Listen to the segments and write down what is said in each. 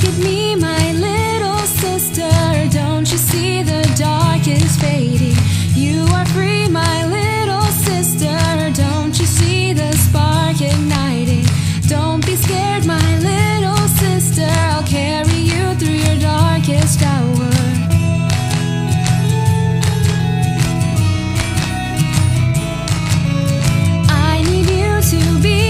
at me, my little sister. Don't you see the dark is fading? You are free, my little sister. Don't you see the spark igniting? Don't be scared, my little sister. I'll carry you through your darkest hour. I need you to be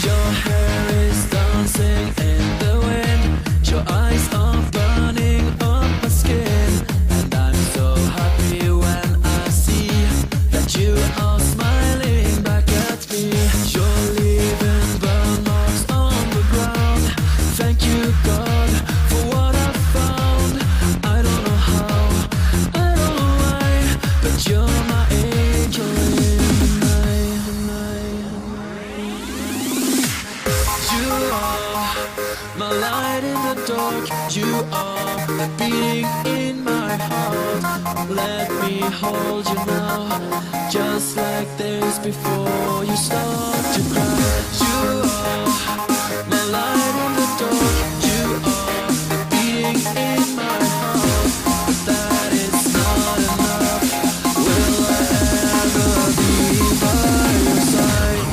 Your hair is dancing in the wind. Your eyes are burning. are my light in the dark. You are beating in my heart. Let me hold you now, just like this before you start to cry. You are my light in the dark. You are beating in my heart. But that is not enough. Will I ever be by your side?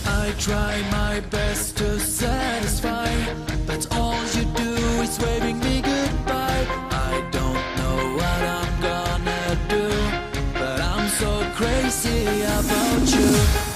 I try my best to satisfy, but all you do is waving me goodbye. I don't know what I'm gonna do, but I'm so crazy about you.